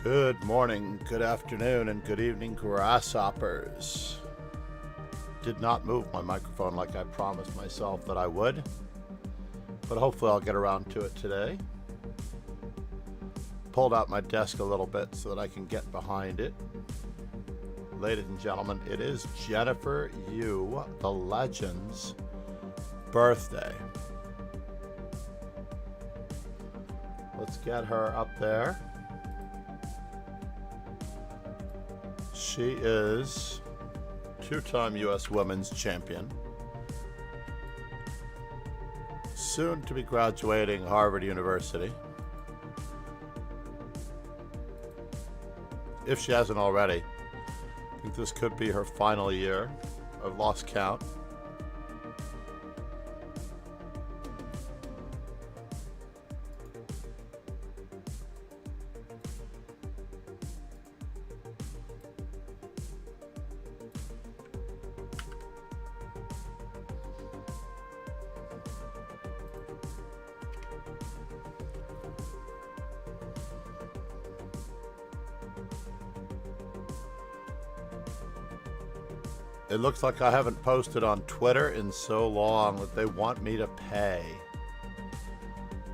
Good morning, good afternoon, and good evening, grasshoppers. Did not move my microphone like I promised myself that I would, but hopefully I'll get around to it today. Pulled out my desk a little bit so that I can get behind it. Ladies and gentlemen, it is Jennifer Yu, the legend's birthday. Let's get her up there. She is two-time U.S. Women's Champion, soon to be graduating Harvard University, if she hasn't already. I think this could be her final year. I've lost count. It looks like I haven't posted on Twitter in so long that they want me to pay.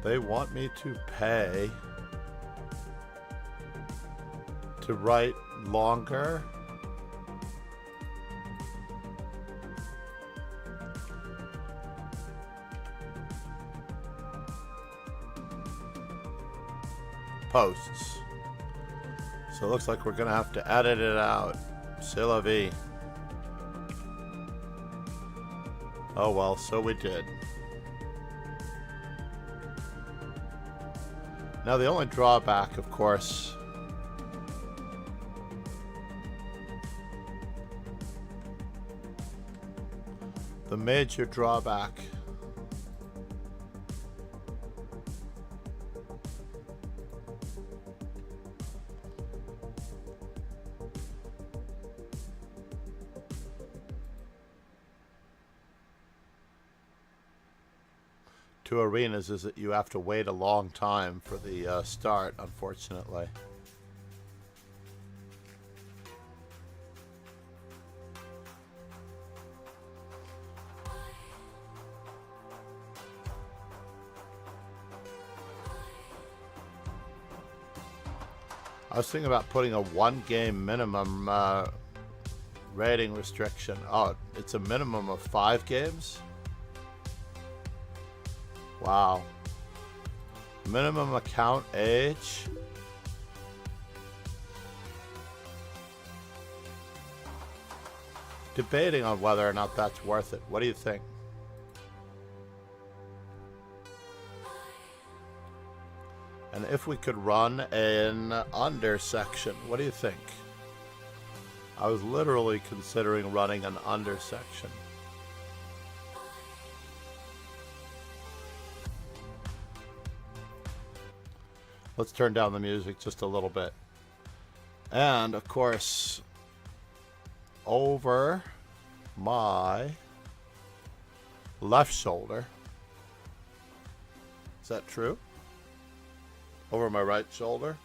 They want me to pay to write longer. Posts. So it looks like we're going to have to edit it out. C'est la vie. Oh well, so we did. Now the only drawback, of course, the major drawback to arenas is that you have to wait a long time for the start, unfortunately. I was thinking about putting a one-game minimum rating restriction. Oh, it's a minimum of 5 games? Wow. Minimum account age. Debating on whether or not that's worth it. What do you think? And if we could run an under section, what do you think? I was literally considering running an under section. Let's turn down the music just a little bit. And, of course, over my left shoulder. Is that true? Over my right shoulder?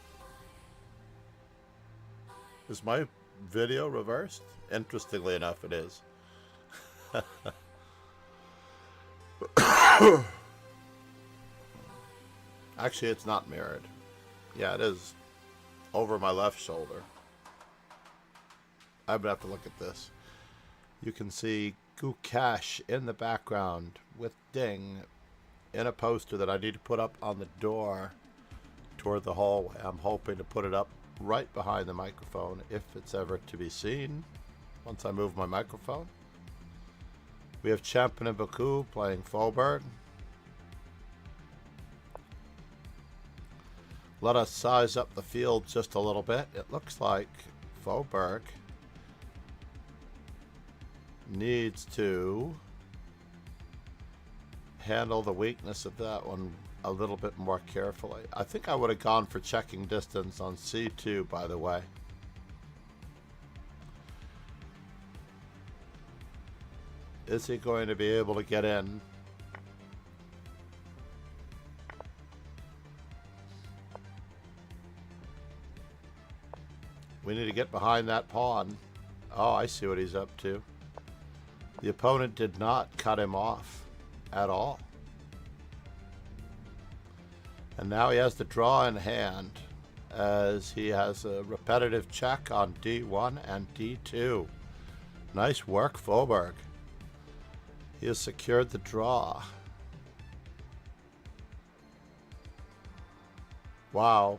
Is my video reversed? Interestingly enough, it is. Actually, it's not mirrored. Yeah, it is over my left shoulder. I'm gonna have to look at this. You can see Gukesh in the background with Ding in a poster that I need to put up on the door toward the hallway. I'm hoping to put it up right behind the microphone if it's ever to be seen once I move my microphone. We have Champion and Baku playing Faubourg. Let us size up the field just a little bit. It looks like Faubourg needs to handle the weakness of that one a little bit more carefully. I think I would have gone for checking distance on C2, by the way. Is he going to be able to get in? We need to get behind that pawn. Oh, I see what he's up to. The opponent did not cut him off at all. And now he has the draw in hand, as he has a repetitive check on d1 and d2. Nice work, Faubourg. He has secured the draw. Wow.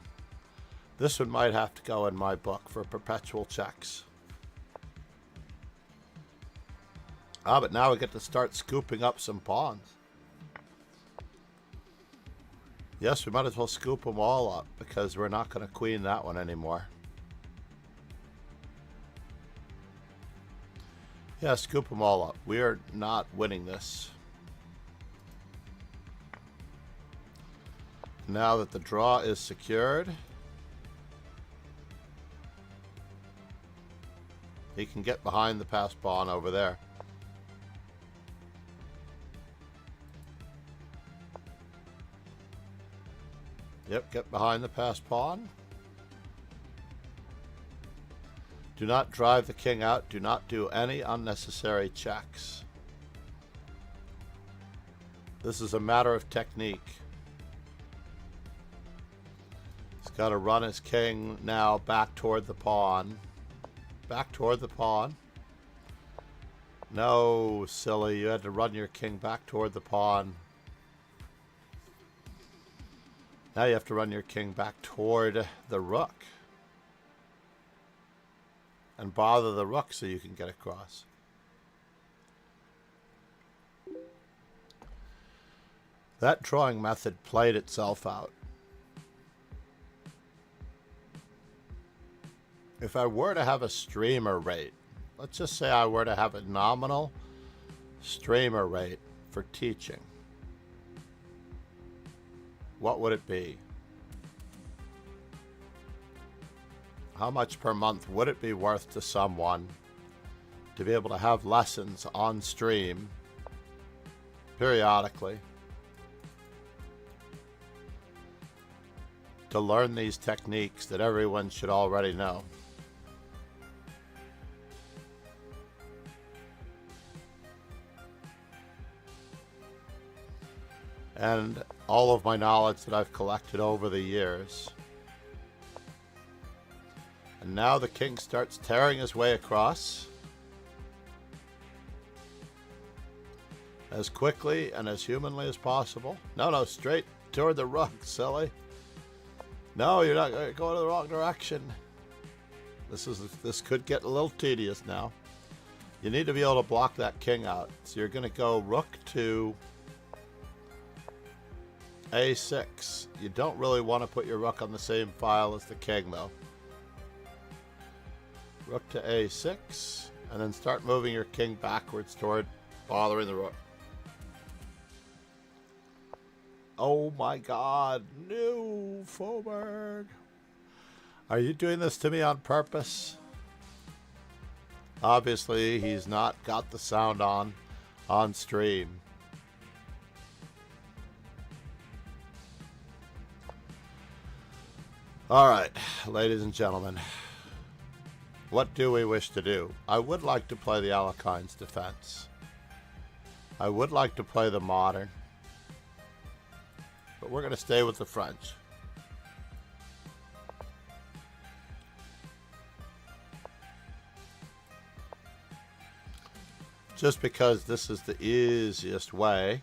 This one might have to go in my book for perpetual checks. Ah, but now we get to start scooping up some pawns. Yes, we might as well scoop them all up, because we're not going to queen that one anymore. Yeah, scoop them all up. We are not winning this. Now that the draw is secured, he can get behind the passed pawn over there. Yep, get behind the passed pawn. Do not drive the king out. Do not do any unnecessary checks. This is a matter of technique. He's got to run his king now back toward the pawn. Back toward the pawn. No, silly. You had to run your king back toward the pawn. Now you have to run your king back toward the rook. And bother the rook so you can get across. That drawing method played itself out. If I were to have a streamer rate, let's just say I were to have a nominal streamer rate for teaching, what would it be? How much per month would it be worth to someone to be able to have lessons on stream periodically to learn these techniques that everyone should already know? And all of my knowledge that I've collected over the years. And now the king starts tearing his way across as quickly and as humanly as possible. No, straight toward the rook, silly. No, you're not going to the wrong direction. This could get a little tedious now. You need to be able to block that king out. So you're going to go rook to a6. You don't really want to put your rook on the same file as the king, though. Rook to a6, and then start moving your king backwards toward bothering the rook. Oh my god, no, Faubourg. Are you doing this to me on purpose? Obviously, he's not got the sound on stream. Alright, ladies and gentlemen. What do we wish to do? I would like to play the Alekhines defense. I would like to play the modern. But we're going to stay with the French. Just because this is the easiest way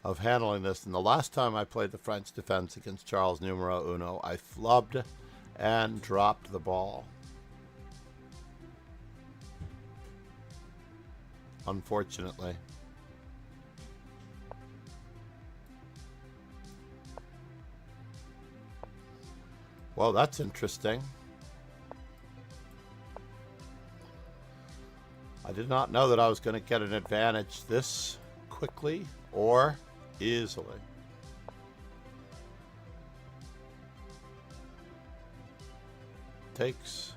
of handling this. And the last time I played the French defense against Charles Numero Uno, I flubbed and dropped the ball. Unfortunately. Well, that's interesting. I did not know that I was going to get an advantage this quickly or easily. Takes.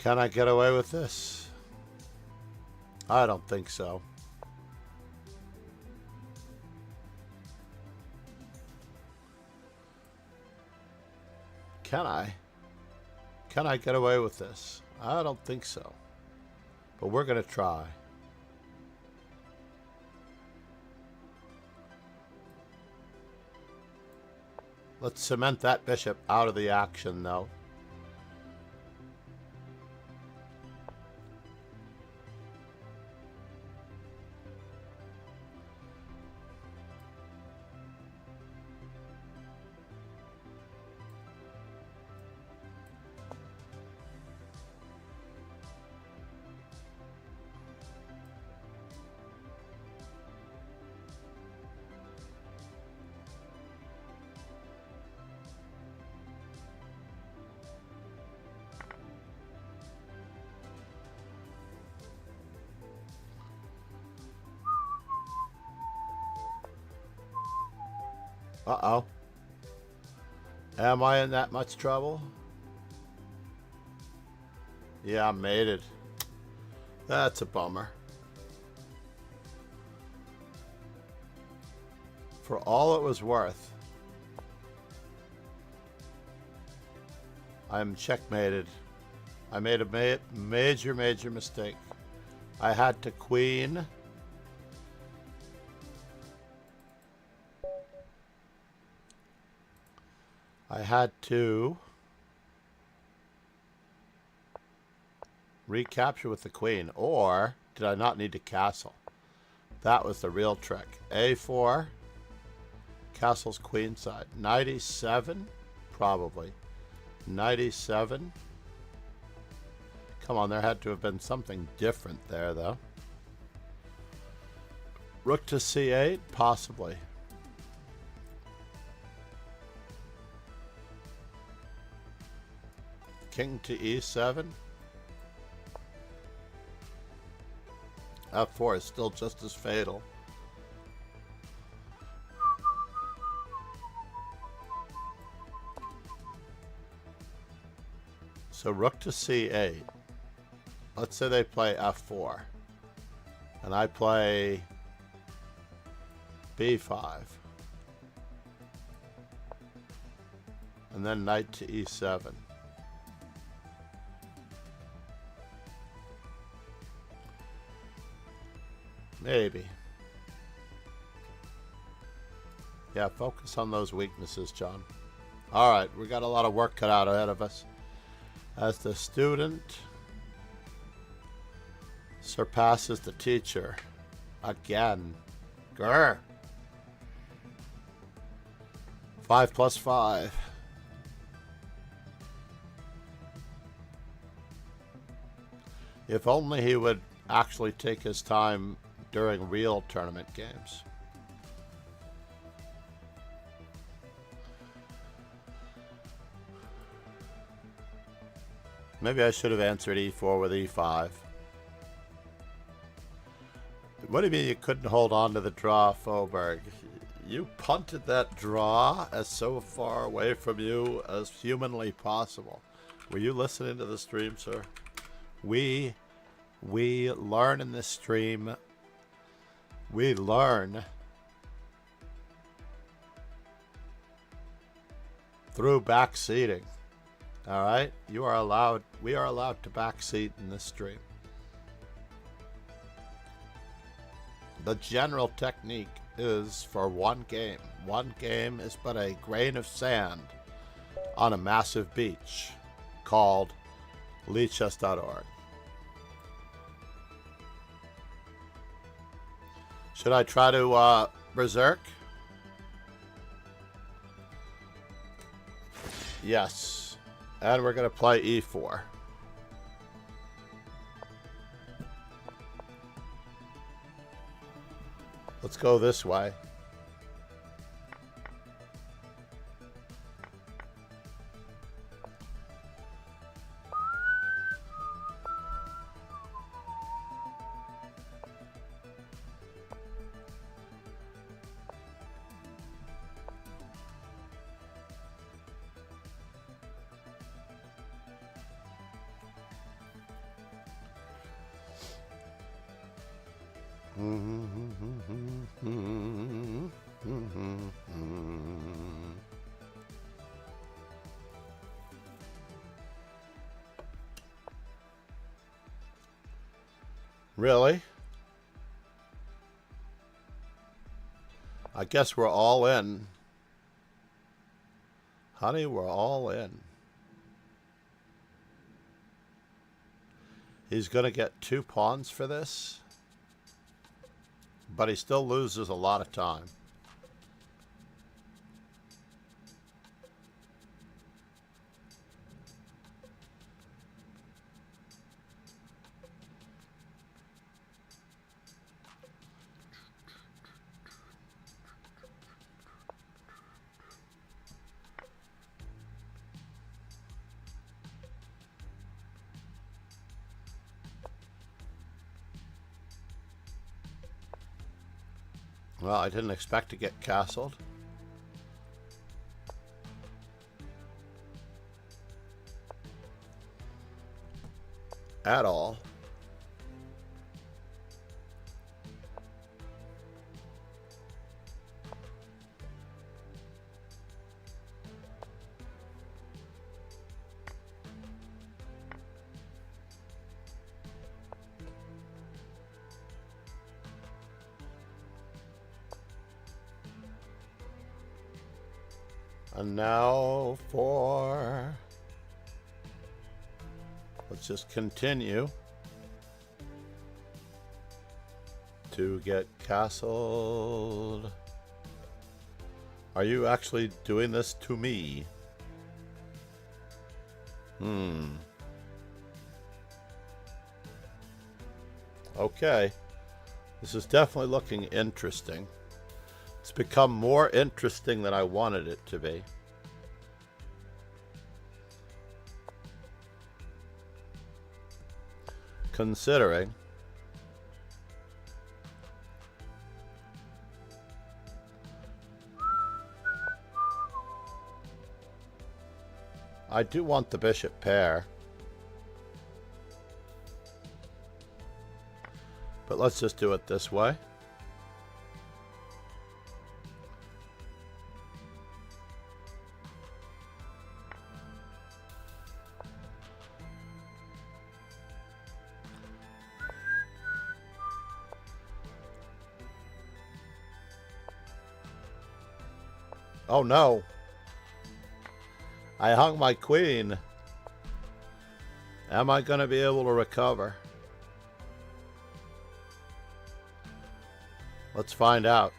Can I get away with this? I don't think so. Can I? Can I get away with this? I don't think so. But we're going to try. Let's cement that bishop out of the action, though. Uh-oh. Am I in that much trouble? Yeah, I made it. That's a bummer. For all it was worth, I'm checkmated. I made a major mistake. I had to queen. I had to recapture with the queen, or did I not need to castle? That was the real trick. A4, castle's queen side. 97, probably. 97. Come on, there had to have been something different there, though. Rook to C8, possibly. King to E7. F4 is still just as fatal. So rook to C8. Let's say they play F4. And I play B5. And then knight to E7. Maybe. Yeah, focus on those weaknesses, John. All right, we got a lot of work cut out ahead of us. As the student surpasses the teacher again. Grr. 5 plus 5. If only he would actually take his time during real tournament games. Maybe I should have answered E4 with E5. What do you mean you couldn't hold on to the draw, Faubourg? You punted that draw as so far away from you as humanly possible. Were you listening to the stream, sir? We learn in this stream. We learn through backseating. All right? We are allowed to backseat in this stream. The general technique is for one game. One game is but a grain of sand on a massive beach called leechess.org. Should I try to berserk? Yes. And we're going to play E4. Let's go this way. Really? I guess we're all in. Honey, we're all in. He's going to get 2 pawns for this, but he still loses a lot of time. Well, I didn't expect to get castled. At all. And now for... Let's just continue to get castled. Are you actually doing this to me? Okay. This is definitely looking interesting. It's become more interesting than I wanted it to be. Considering I do want the bishop pair, but let's just do it this way. Oh no. I hung my queen. Am I going to be able to recover? Let's find out.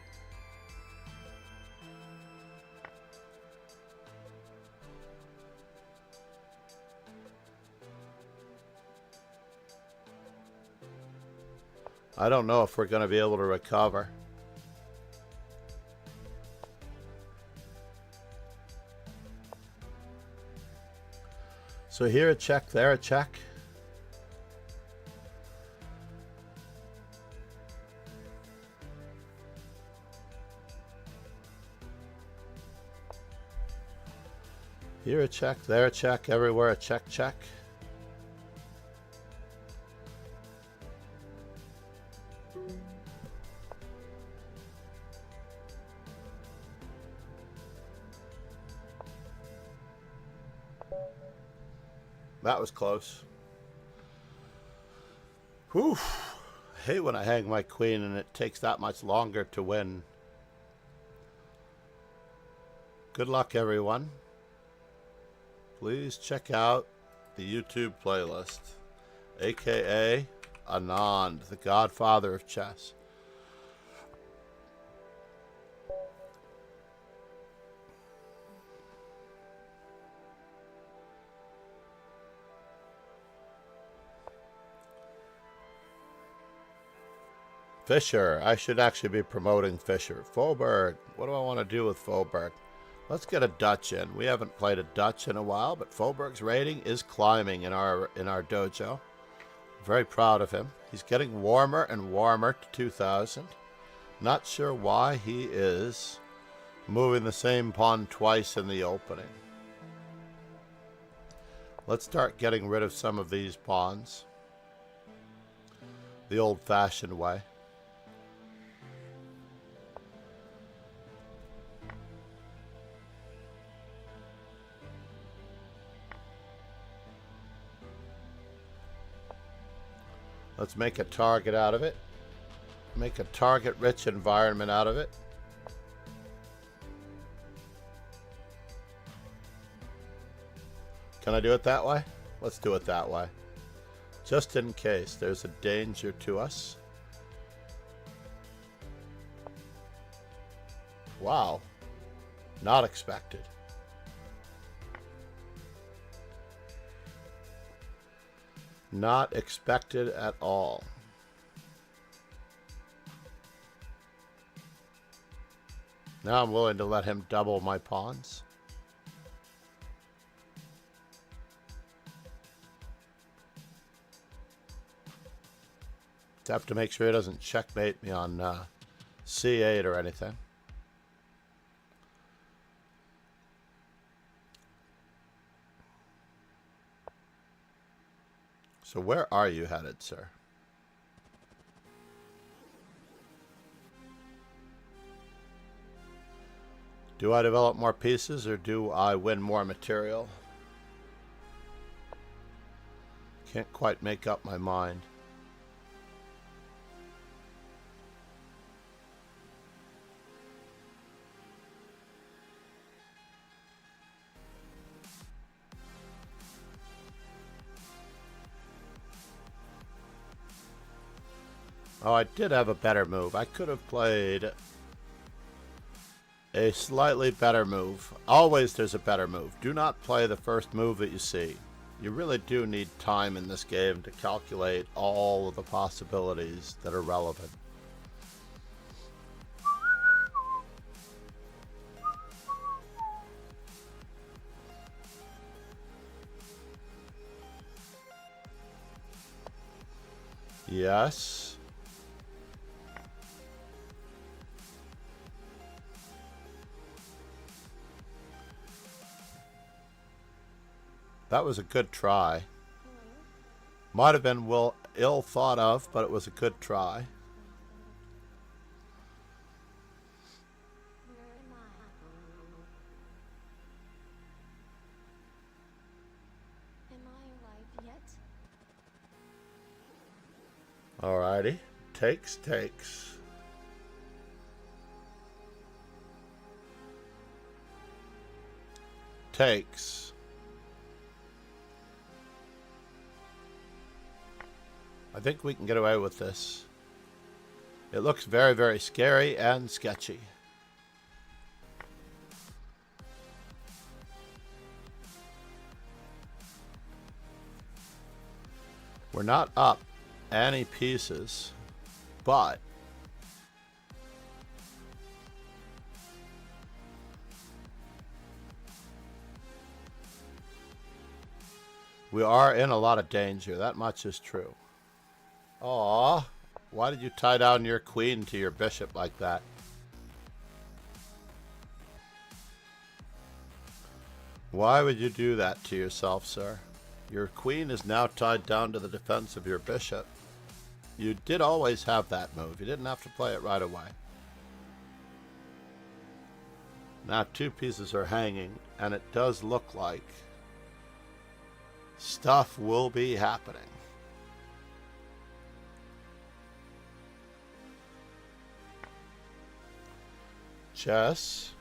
I don't know if we're going to be able to recover. So here a check, there a check. Here a check, there a check, everywhere a check, check. That was close. Whew. I hate when I hang my queen and it takes that much longer to win. Good luck, everyone. Please check out the YouTube playlist, aka Anand, the godfather of chess. Fischer. I should actually be promoting Fischer. Faubourg. What do I want to do with Faubourg? Let's get a Dutch in. We haven't played a Dutch in a while, but Faubourg's rating is climbing in our dojo. Very proud of him. He's getting warmer and warmer to 2000. Not sure why he is moving the same pawn twice in the opening. Let's start getting rid of some of these pawns the old-fashioned way. Let's make a target out of it. Make a target-rich environment out of it. Can I do it that way? Let's do it that way. Just in case there's a danger to us. Wow. Not expected. Not expected at all. Now I'm willing to let him double my pawns. Have to make sure he doesn't checkmate me on C8 or anything. So where are you headed, sir? Do I develop more pieces or do I win more material? Can't quite make up my mind. Oh, I did have a better move. I could have played a slightly better move. Always there's a better move. Do not play the first move that you see. You really do need time in this game to calculate all of the possibilities that are relevant. Yes. That was a good try. Might have been ill thought of, but it was a good try. Alrighty. Takes. Takes. I think we can get away with this. It looks very, very scary and sketchy. We're not up any pieces, but we are in a lot of danger. That much is true. Aw, why did you tie down your queen to your bishop like that? Why would you do that to yourself, sir? Your queen is now tied down to the defense of your bishop. You did always have that move. You didn't have to play it right away. Now 2 pieces are hanging, and it does look like stuff will be happening. Chess.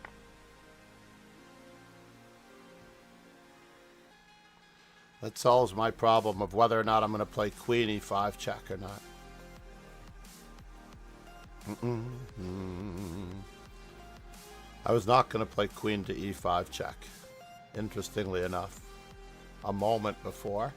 That solves my problem of whether or not I'm going to play queen e5 check or not. I was not going to play queen to e5 check, interestingly enough, a moment before.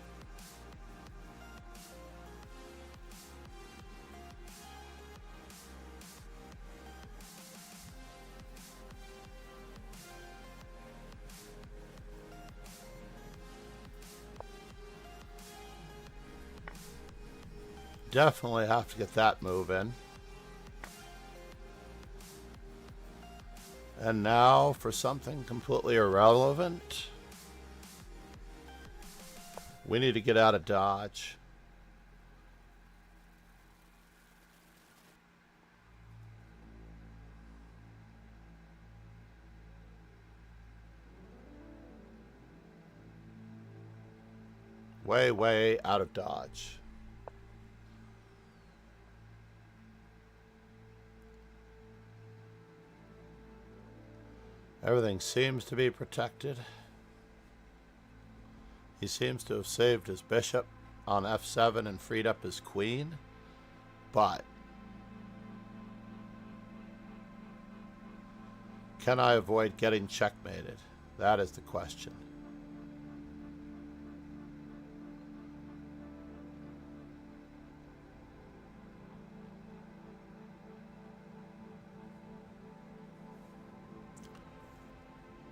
Definitely have to get that move in. And now for something completely irrelevant. We need to get out of dodge. Way out of dodge. Everything seems to be protected. He seems to have saved his bishop on f7 and freed up his queen. But can I avoid getting checkmated? That is the question.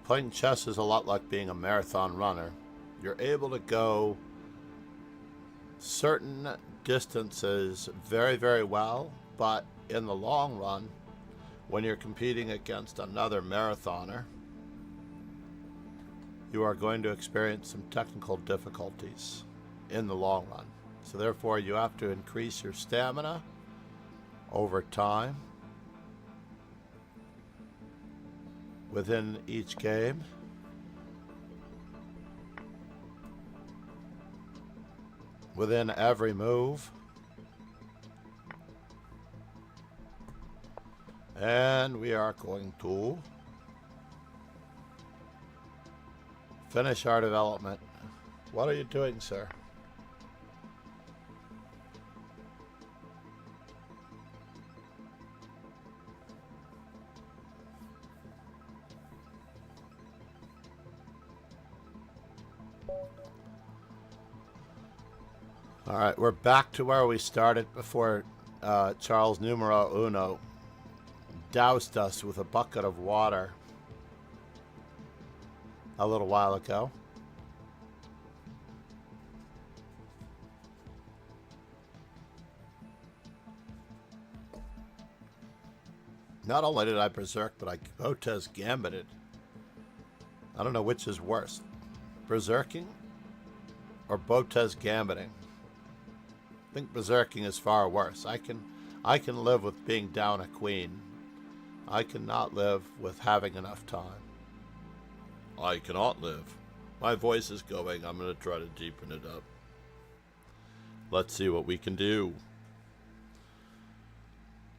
Playing chess is a lot like being a marathon runner. You're able to go certain distances very, very well, but in the long run, when you're competing against another marathoner, you are going to experience some technical difficulties in the long run. So therefore, you have to increase your stamina over time within each game. Within every move. And we are going to finish our development. What are you doing, sir? All right, we're back to where we started before Charles Numero Uno doused us with a bucket of water a little while ago. Not only did I berserk, but I Botez gambited. I don't know which is worse, berserking or Botez gambiting. I think berserking is far worse. I can live with being down a queen. I cannot live with having enough time. I cannot live. My voice is going. I'm going to try to deepen it up. Let's see what we can do.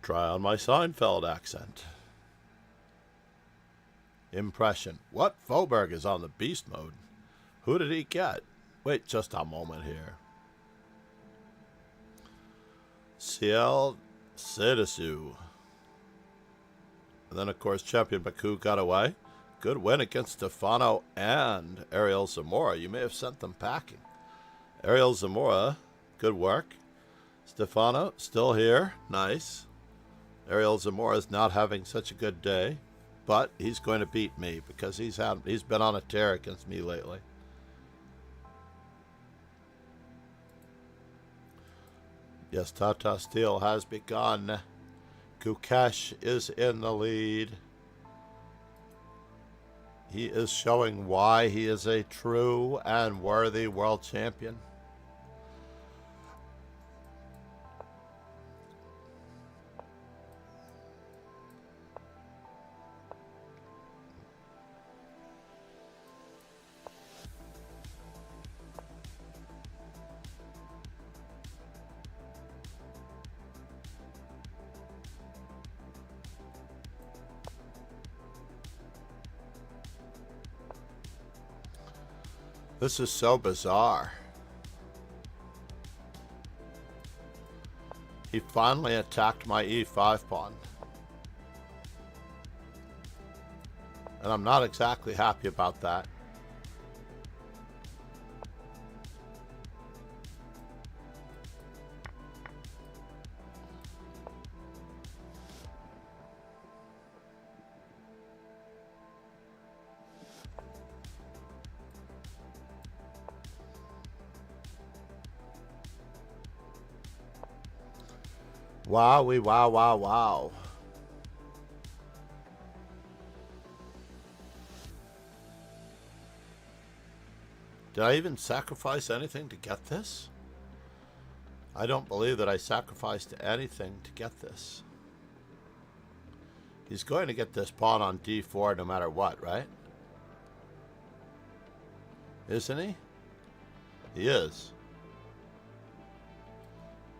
Try on my Seinfeld accent. Impression. What? Faubourg is on the beast mode. Who did he get? Wait just a moment here. Ciel Sedesu. And then, of course, Champion Baku got away. Good win against Stefano and Ariel Zamora. You may have sent them packing. Ariel Zamora, good work. Stefano, still here. Nice. Ariel Zamora is not having such a good day, but he's going to beat me because he's been on a tear against me lately. Yes, Tata Steel has begun. Gukesh is in the lead. He is showing why he is a true and worthy world champion. This is so bizarre. He finally attacked my e5 pawn. And I'm not exactly happy about that. Wowie, wow, wow, wow. Did I even sacrifice anything to get this? I don't believe that I sacrificed anything to get this. He's going to get this pawn on d4 no matter what, right? Isn't he? He is.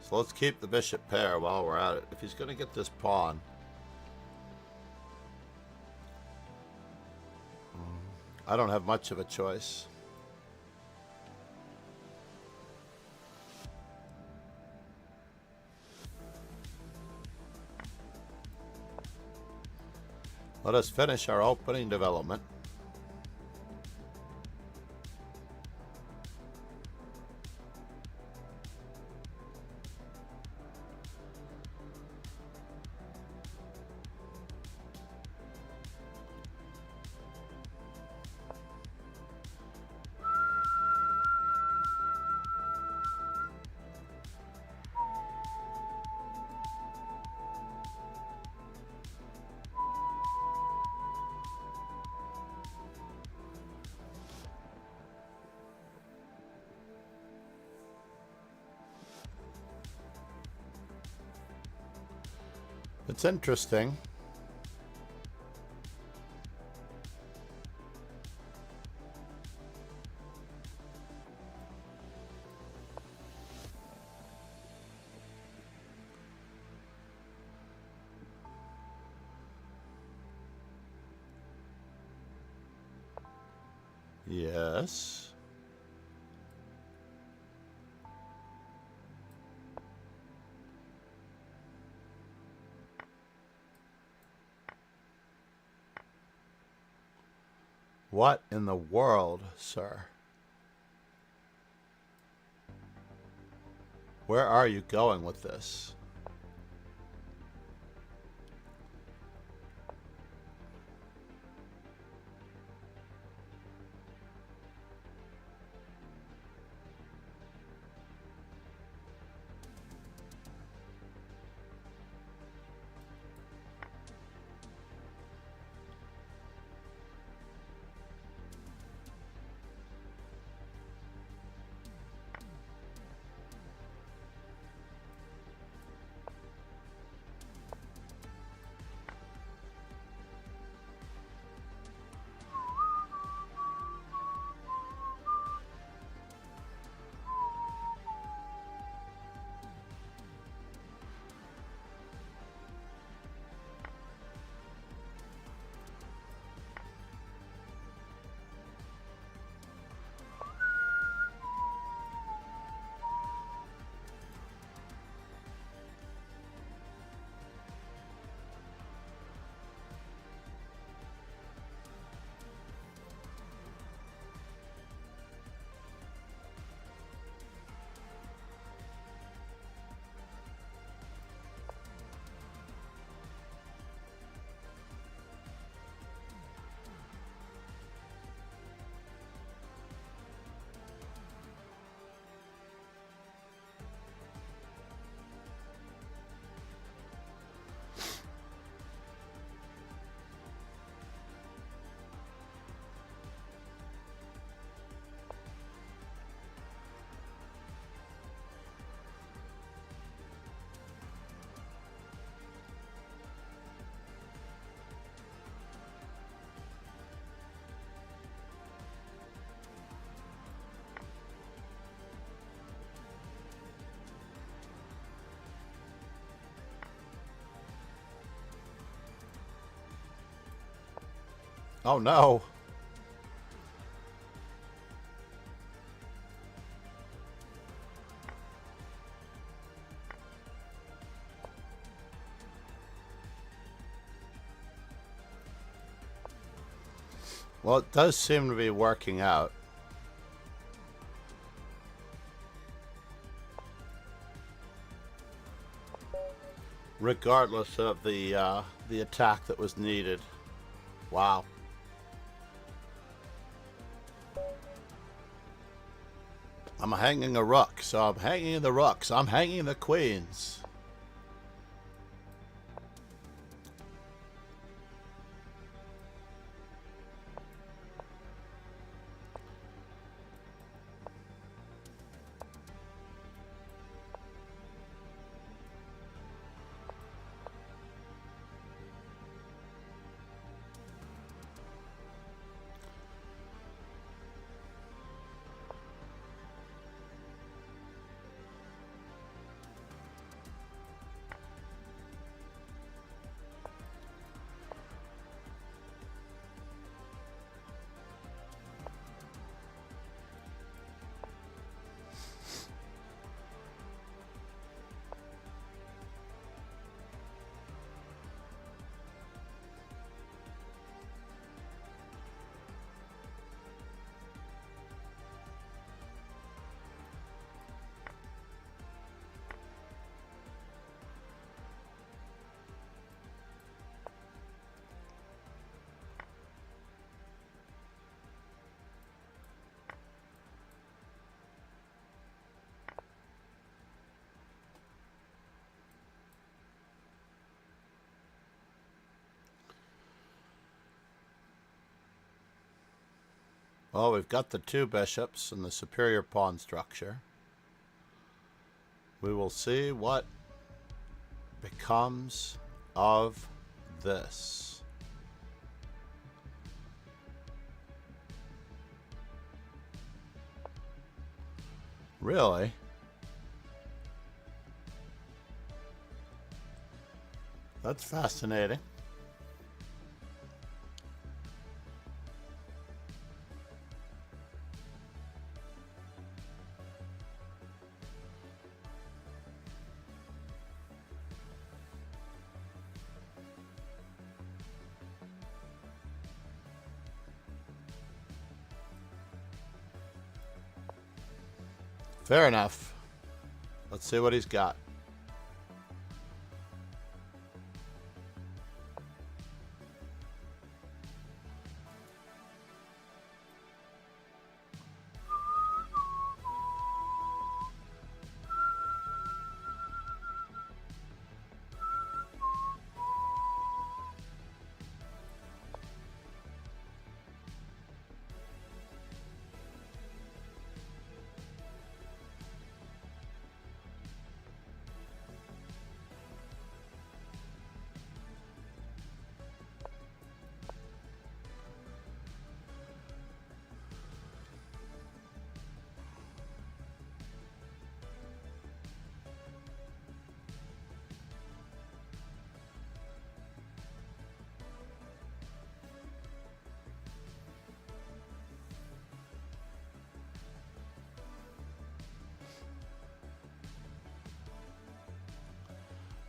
So let's keep the bishop pair while we're at it. If he's going to get this pawn, I don't have much of a choice. Let us finish our opening development. It's interesting. Yes. What in the world, sir? Where are you going with this? Oh no. Well, it does seem to be working out. Regardless of the attack that was needed. Wow. I'm hanging a rook, so I'm hanging the rooks. I'm hanging the queens. Well, we've got the 2 bishops and the superior pawn structure. We will see what becomes of this. Really? That's fascinating. Fair enough. Let's see what he's got.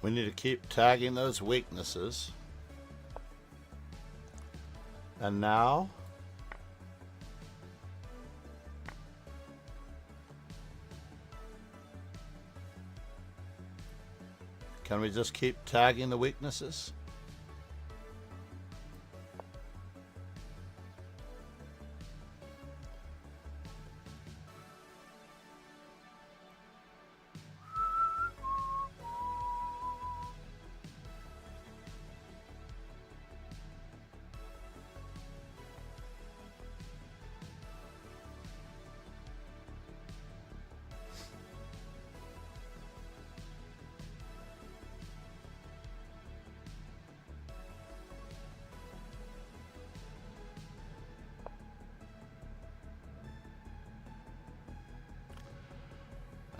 We need to keep tagging those weaknesses. And now, can we just keep tagging the weaknesses?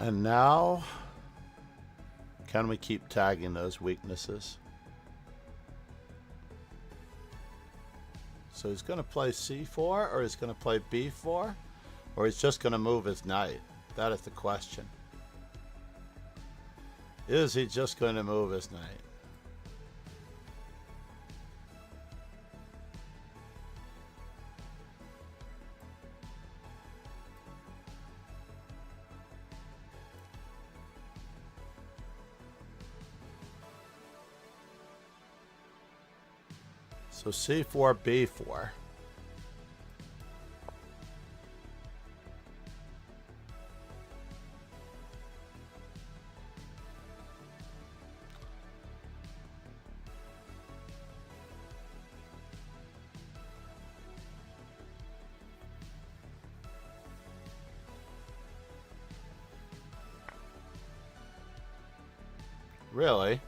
And now, can we keep tagging those weaknesses? So he's going to play c4, or he's going to play b4, or he's just going to move his knight. That is the question. Is he just going to move his knight? So c4, b4. Really?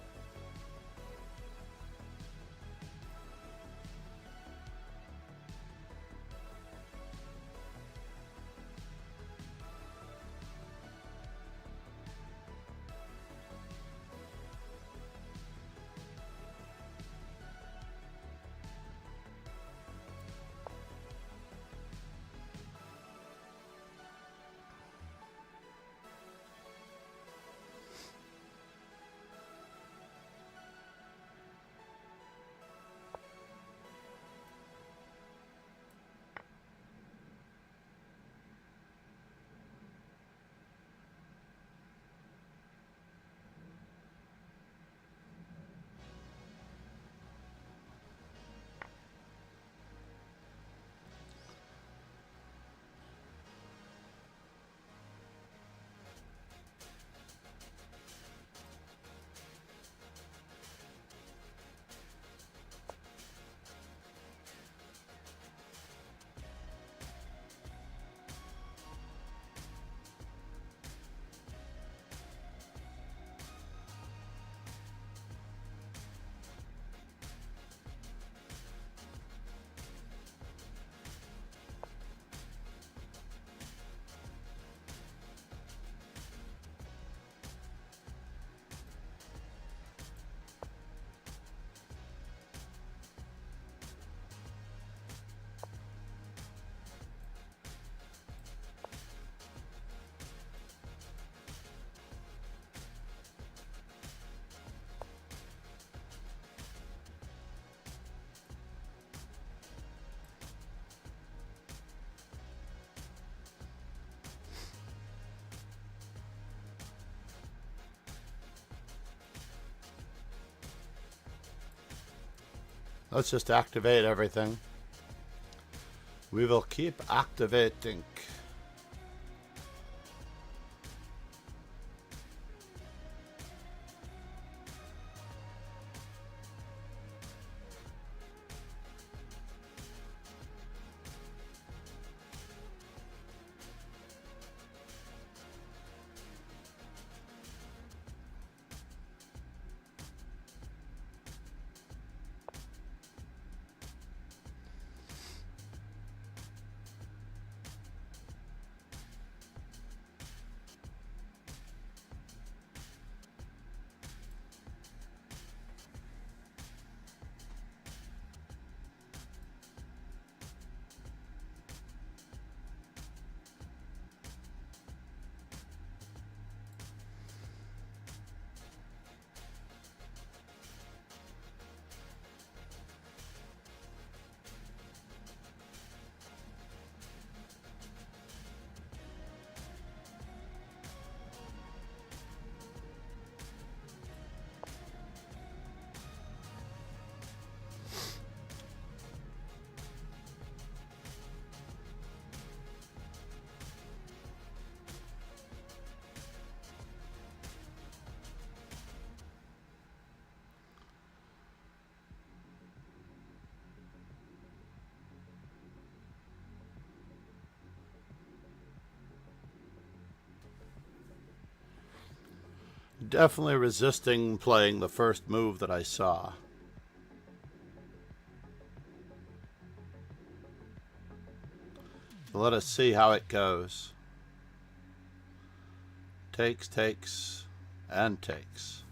Let's just activate everything. We will keep activating. Definitely resisting playing the first move that I saw. Let us see how it goes. Takes, takes, and takes.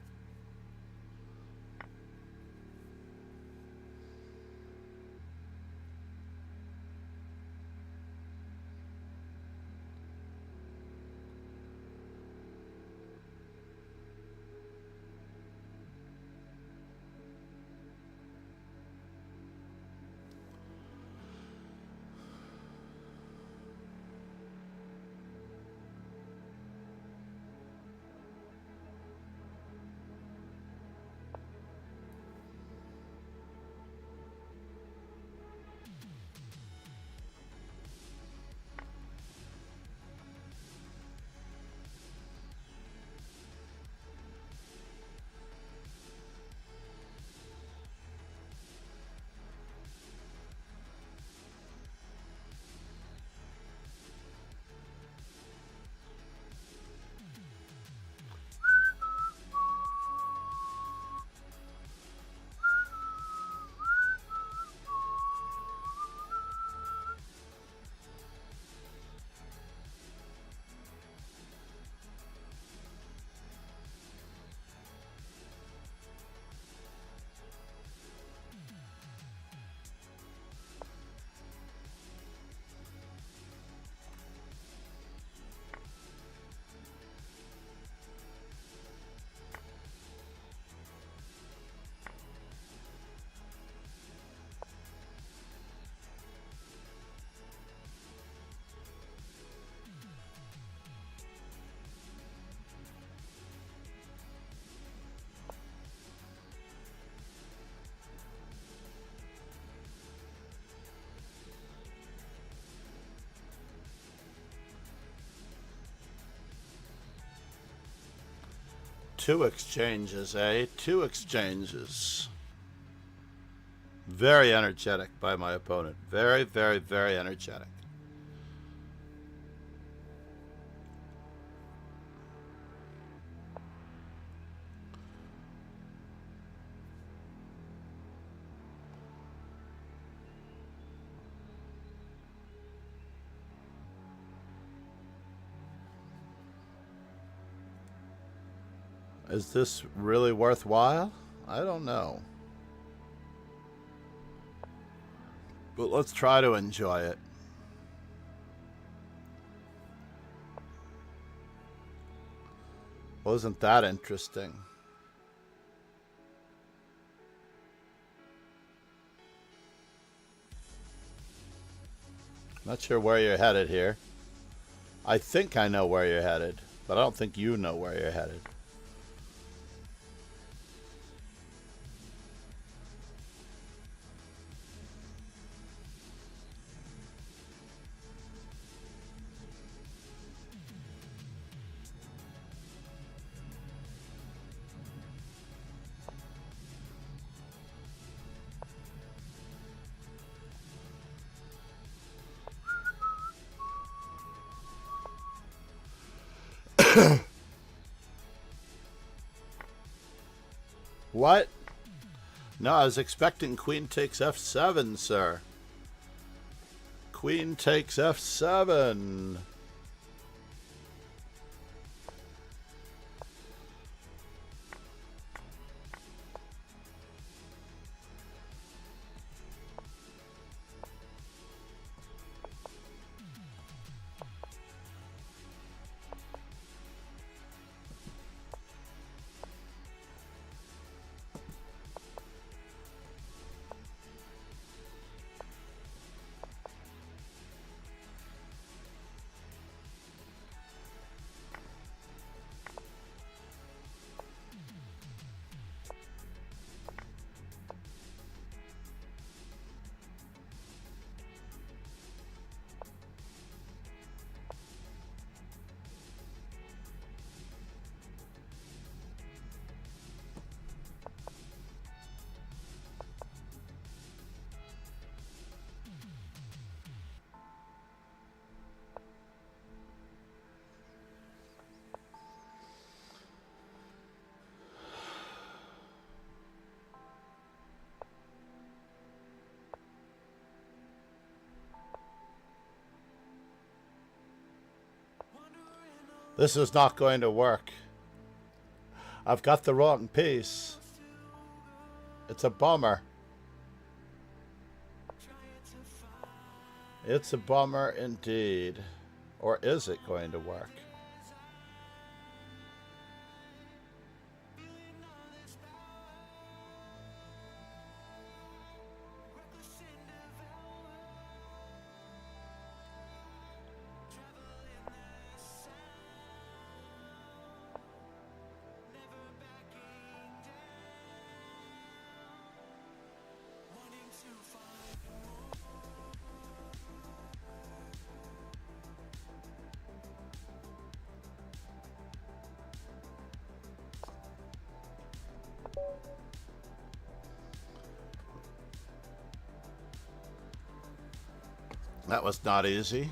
Two exchanges, eh? Two exchanges. Very energetic by my opponent. Very, very, very energetic. Is this really worthwhile? I don't know. But let's try to enjoy it. Wasn't that interesting? Not sure where you're headed here. I think I know where you're headed, but I don't think you know where you're headed. What? No, I was expecting queen takes f7, sir. Queen takes f7. This is not going to work. I've got the wrong piece. It's a bummer. It's a bummer indeed. Or is it going to work? That was not easy.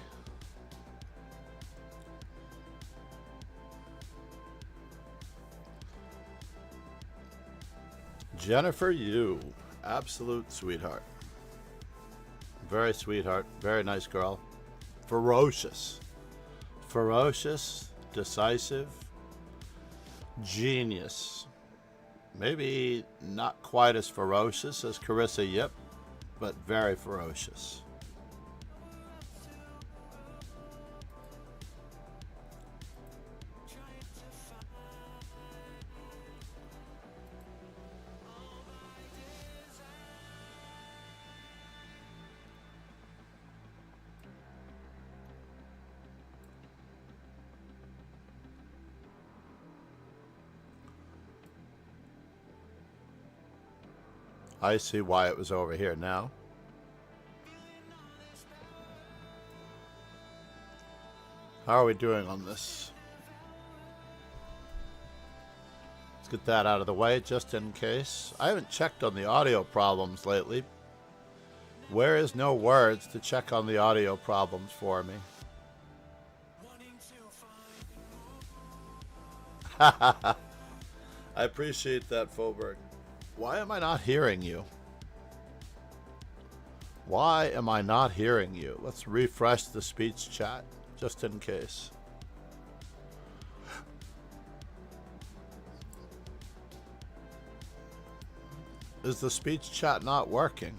Jennifer Yu, absolute sweetheart. Very sweetheart, very nice girl. Ferocious. Ferocious, decisive, genius. Maybe not quite as ferocious as Carissa Yip, but very ferocious. I see why it was over here now. How are we doing on this? Let's get that out of the way just in case. I haven't checked on the audio problems lately. Where is no words to check on the audio problems for me? I appreciate that, Foberg. Why am I not hearing you? Why am I not hearing you? Let's refresh the speech chat, just in case. Is the speech chat not working?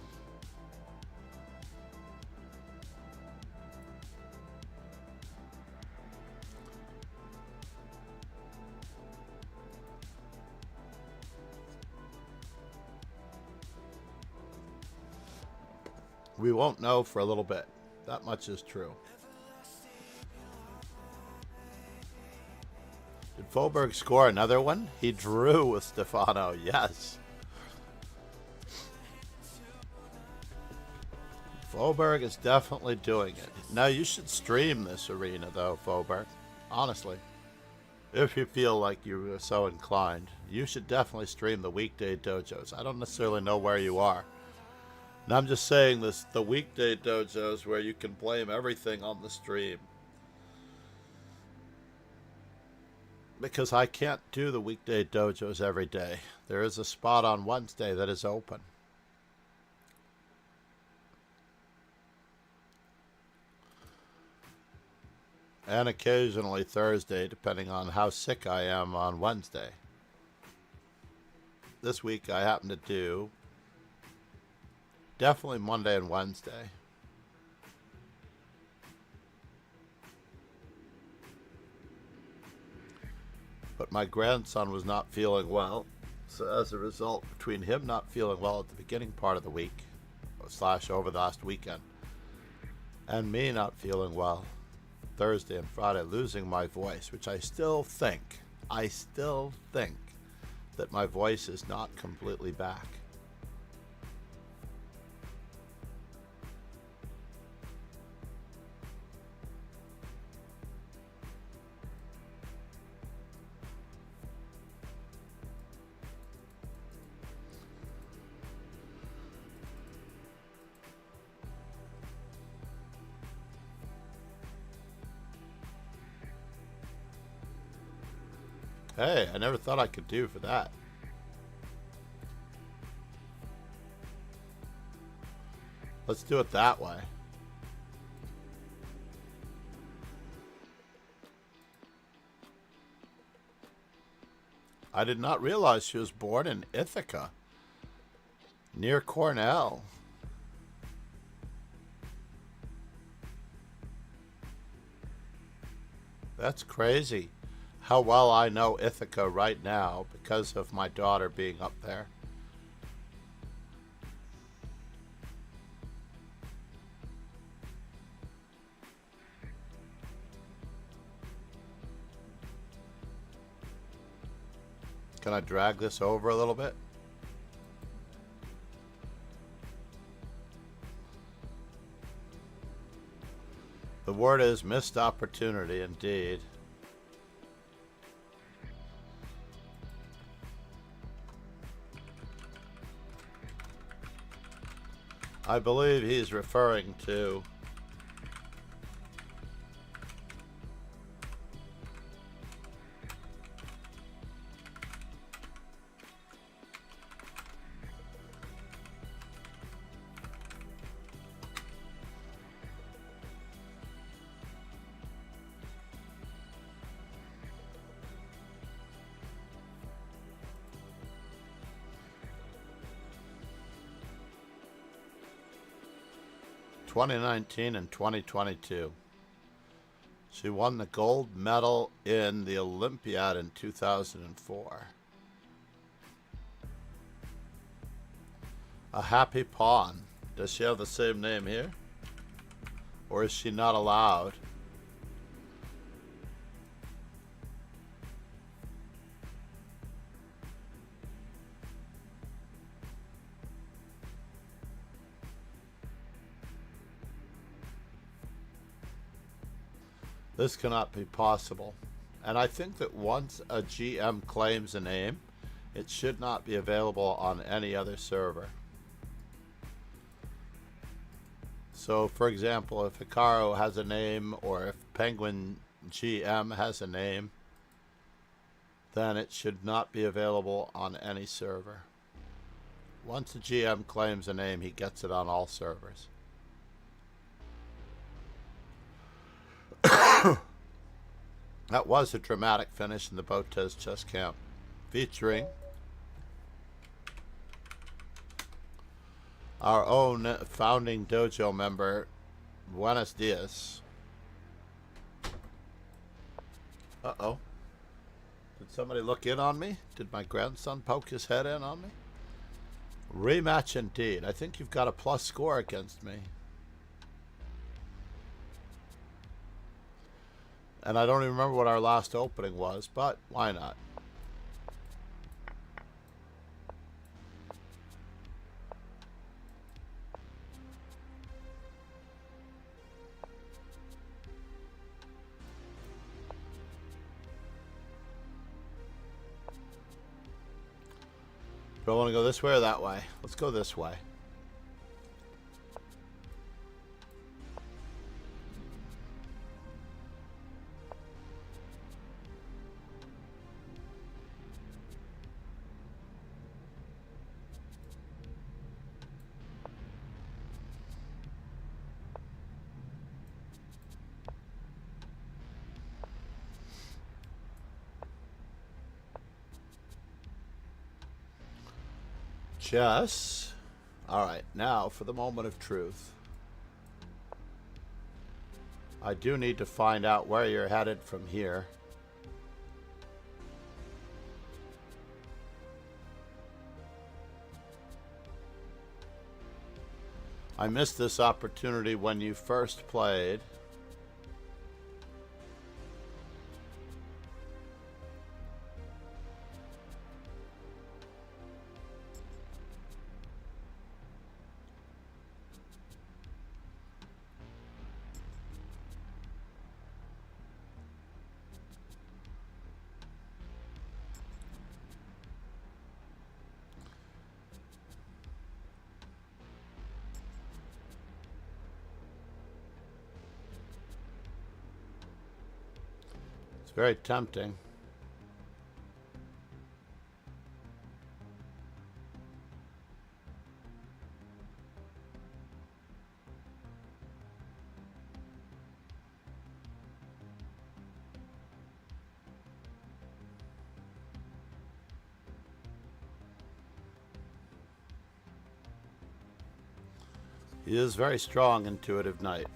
We won't know for a little bit. That much is true. Did Foberg score another one? He drew with Stefano, yes. Foberg is definitely doing it. Now you should stream this arena though, Foberg. Honestly. If you feel like you're so inclined. You should definitely stream the weekday dojos. I don't necessarily know where you are. And I'm just saying this, the weekday dojos where you can blame everything on the stream. because I can't do the weekday dojos every day. There is a spot on Wednesday that is open. And occasionally Thursday, depending on how sick I am on Wednesday. This week I happen to do definitely Monday and Wednesday. But my grandson was not feeling well. So as a result, between him not feeling well at the beginning part of the week, / over the last weekend, and me not feeling well Thursday and Friday, losing my voice, which I still think that my voice is not completely back. Hey, I never thought I could do for that. Let's do it that way. I did not realize she was born in Ithaca, near Cornell. That's crazy. How well I know Ithaca right now because of my daughter being up there. Can I drag this over a little bit? The word is missed opportunity indeed. I believe he's referring to (2019 and 2022). She won the gold medal in the Olympiad in 2004. A happy pawn. Does she have the same name here? Or is she not allowed? This cannot be possible. And I think that once a GM claims a name, it should not be available on any other server. So, for example, if Hikaru has a name, or if Penguin GM has a name, then it should not be available on any server. Once a GM claims a name, he gets it on all servers. That was a dramatic finish in the Botez Chess Camp, featuring our own founding dojo member, Buenos Dias. Uh-oh. Did somebody look in on me? Did my grandson poke his head in on me? Rematch indeed. I think you've got a plus score against me. And I don't even remember what our last opening was, but why not? Do I want to go this way or that way? Let's go this way. Chess. Alright, now for the moment of truth. I do need to find out where you're headed from here. I missed this opportunity when you first played. It's very tempting. He is very strong, intuitive knight.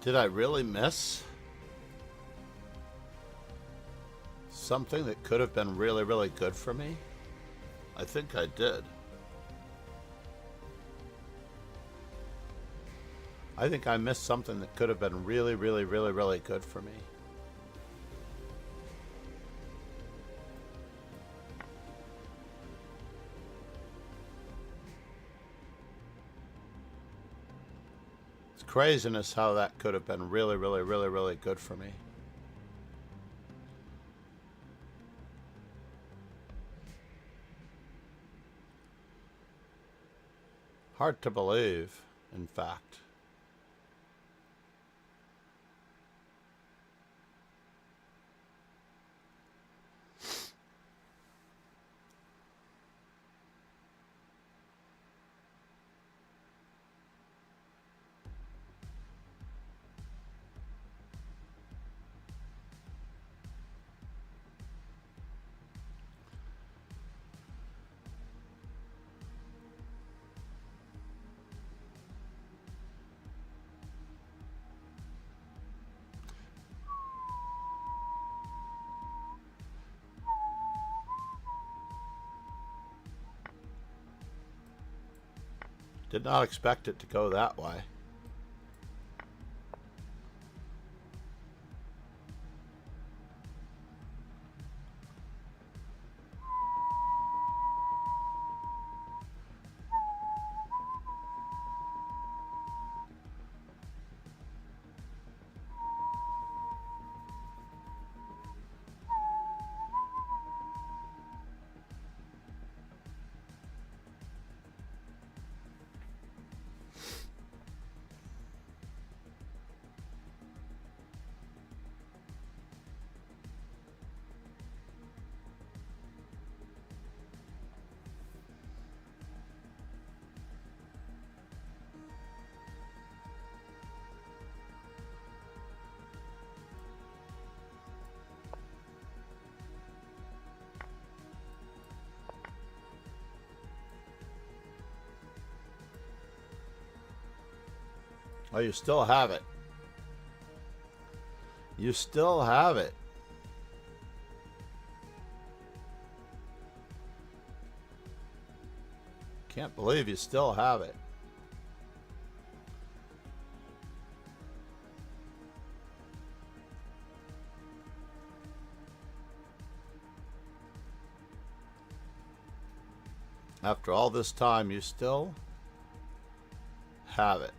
Did I really miss something that could have been really, really good for me? I think I did. I think I missed something that could have been really, really, really, really good for me. Craziness how that could have been really, really, really, really good for me. Hard to believe, in fact. Did not expect it to go that way. Oh, you still have it. You still have it. Can't believe you still have it. After all this time, you still have it.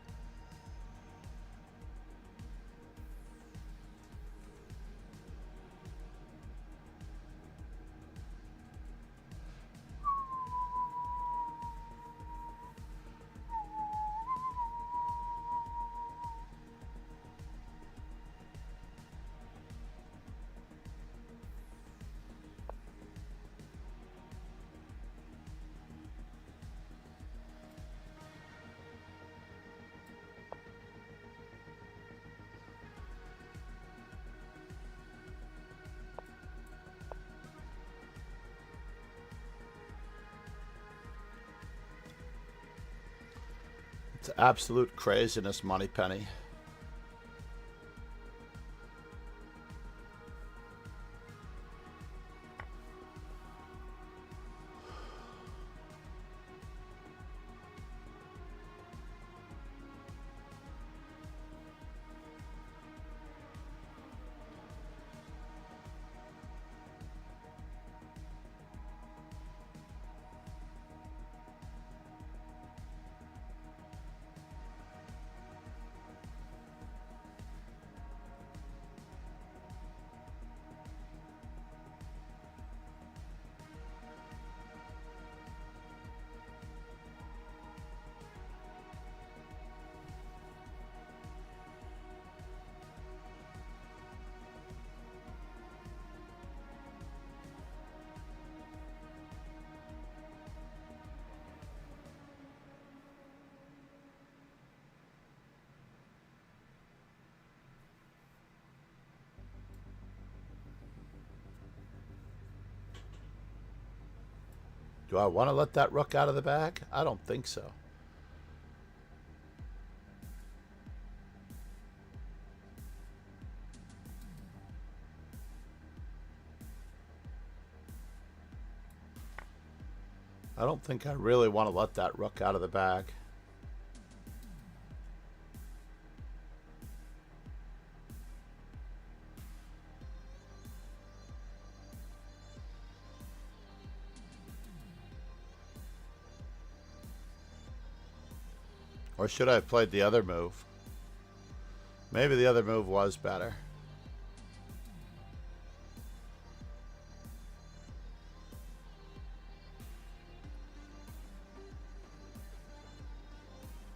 It's absolute craziness, Moneypenny. Do I want to let that rook out of the bag? I don't think so. I don't think I really want to let that rook out of the bag. Or should I have played the other move? Maybe the other move was better.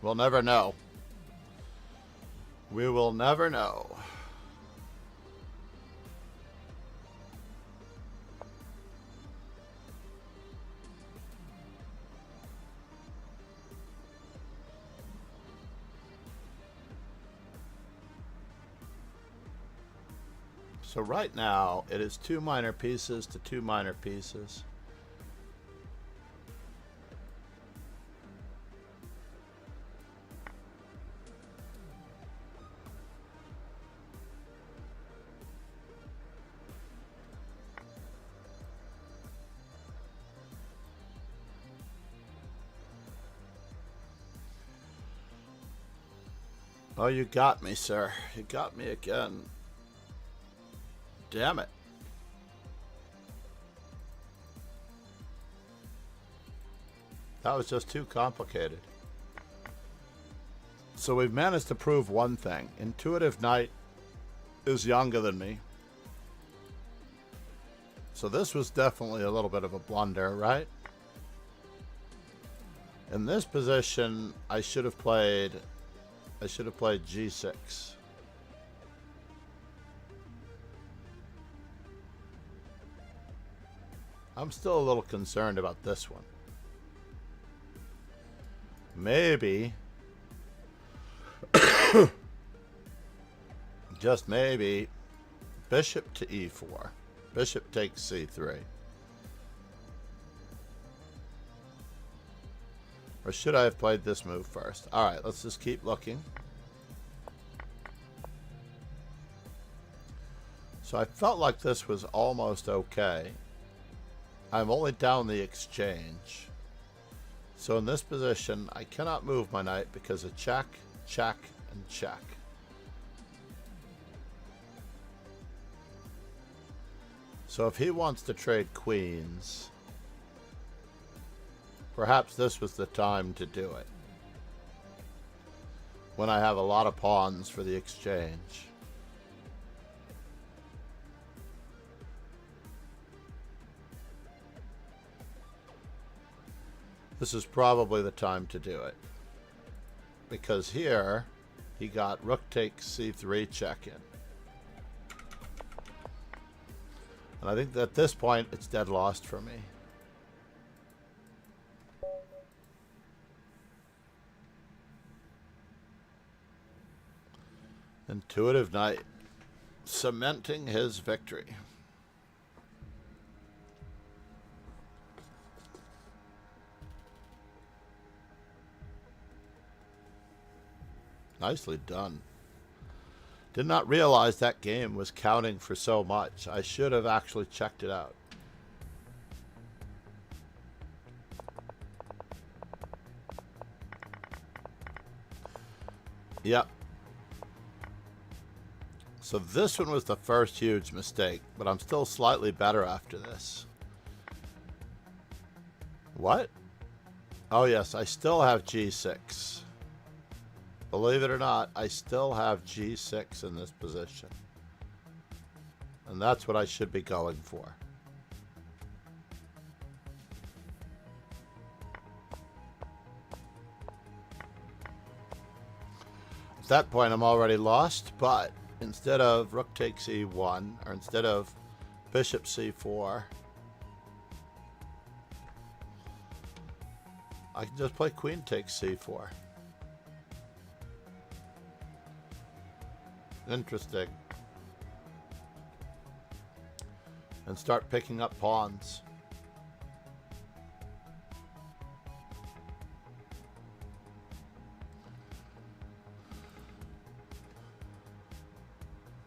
We'll never know. We will never know. So right now, it is 2 minor pieces to 2 minor pieces. Oh, you got me, sir. You got me again. Damn it. That was just too complicated. So we've managed to prove one thing. Intuitive Knight is younger than me. So this was definitely a little bit of a blunder, right? In this position, I should have played G6. I'm still a little concerned about this one. Maybe, just maybe, bishop to e4. Bishop takes c3. Or should I have played this move first? Alright, let's just keep looking. So I felt like this was almost okay. I'm only down the exchange. So in this position, I cannot move my knight because of check, check, and check. So if he wants to trade queens, Perhaps this was the time to do it, when I have a lot of pawns for the exchange. This is probably the time to do it, because here he got rook takes c3 check-in. And I think that at this point it's dead lost for me. Intuitive Knight cementing his victory. Nicely done. Did not realize that game was counting for so much. I should have actually checked it out. Yep. So this one was the first huge mistake, but I'm still slightly better after this. What? Oh yes, I still have g6. Believe it or not, I still have g6 in this position. And that's what I should be going for. At that point, I'm already lost, but instead of rook takes e1, or instead of bishop c4, I can just play queen takes c4. Interesting. And start picking up pawns.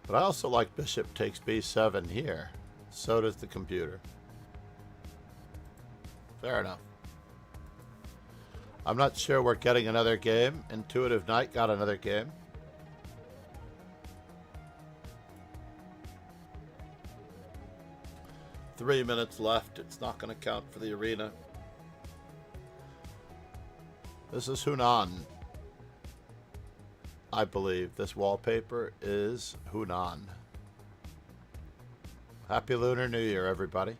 But I also like bishop takes b7 here. So does the computer. Fair enough. I'm not sure we're getting another game. Intuitive Knight got another game. Three minutes left. It's not going to count for the arena. This is Hunan. I believe this wallpaper is Hunan. Happy Lunar New Year, everybody.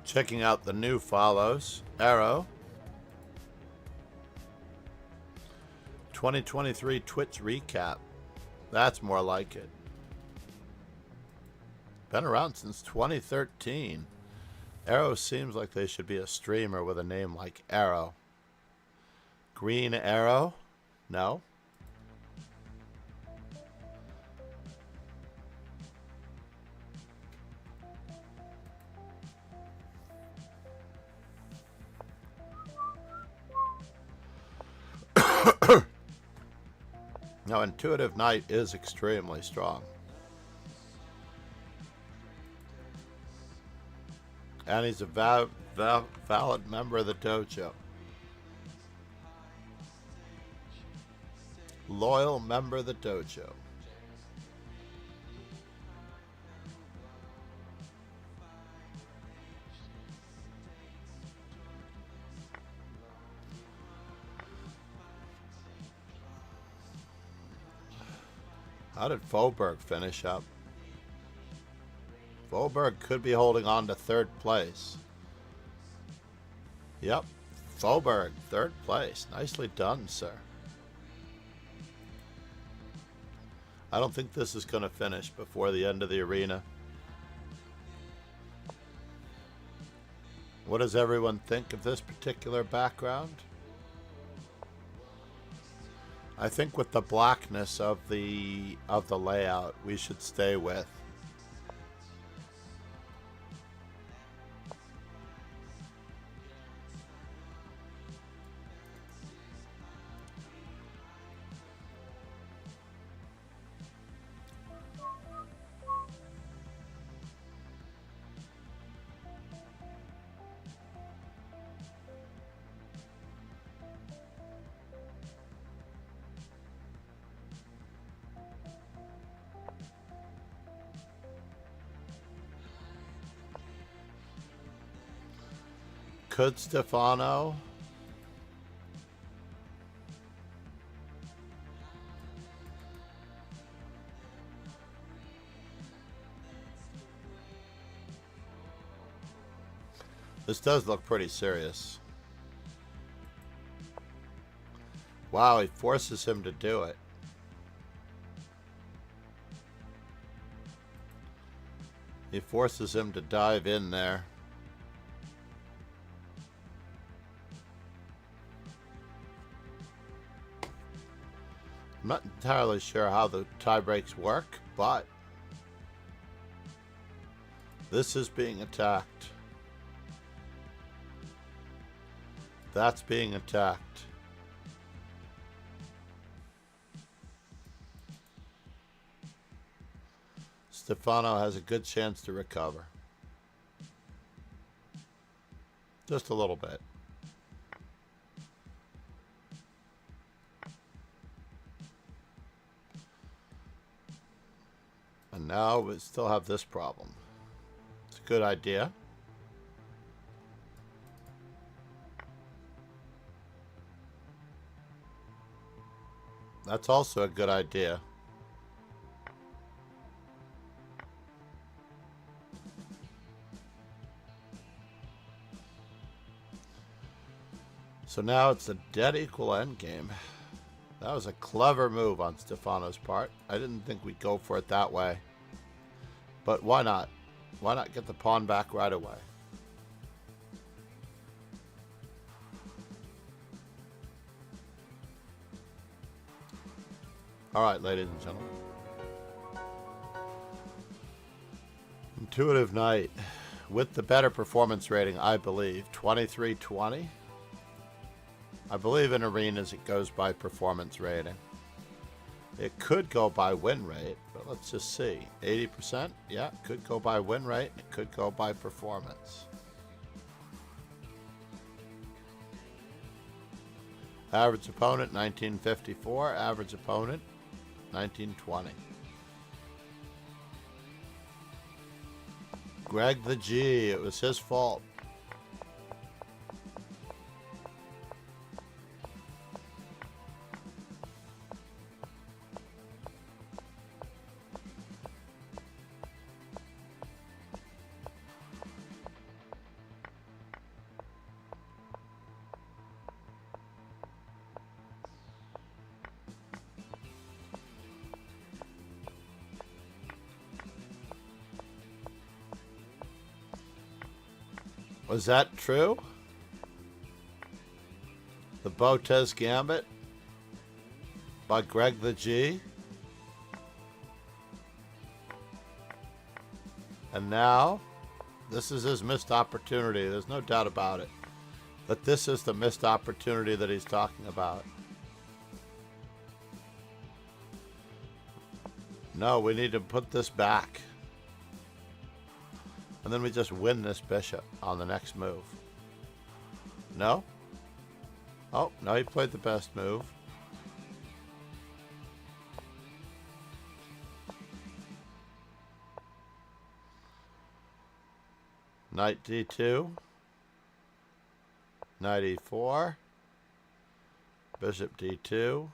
Checking out the new follows. Arrow. 2023 Twitch recap. That's more like it. Been around since 2013. Arrow seems like they should be a streamer with a name like Arrow. Green Arrow? No. Now, Intuitive Knight is extremely strong. And he's a valid member of the dojo. Loyal member of the dojo. How did Faubourg finish up? Faubourg could be holding on to third place. Yep, Faubourg, third place. Nicely done, sir. I don't think this is going to finish before the end of the arena. What does everyone think of this particular background? I think with the blackness of the layout, we should stay with. Could Stefano? This does look pretty serious. Wow, he forces him to do it. He forces him to dive in there. I'm not entirely sure how the tie breaks work, but this is being attacked. That's being attacked. Stefano has a good chance to recover. Just a little bit. And now we still have this problem. It's a good idea. That's also a good idea. So now it's a dead equal endgame. That was a clever move on Stefano's part. I didn't think we'd go for it that way. But why not? Why not get the pawn back right away? Alright, ladies and gentlemen. Intuitive Knight with the better performance rating, I believe. 2320. I believe in arenas it goes by performance rating. It could go by win rate, but let's just see. 80%? Yeah, it could go by win rate. It could go by performance. Average opponent, 1954. Average opponent, 1920. Greg the G, it was his fault. Was that true? The Botez Gambit by Greg the G. And now, this is his missed opportunity. There's no doubt about it. But this is the missed opportunity that he's talking about. No, we need to put this back. And then we just win this bishop on the next move. No? Oh, no, he played the best move. Knight d2. Knight e4. Bishop d2.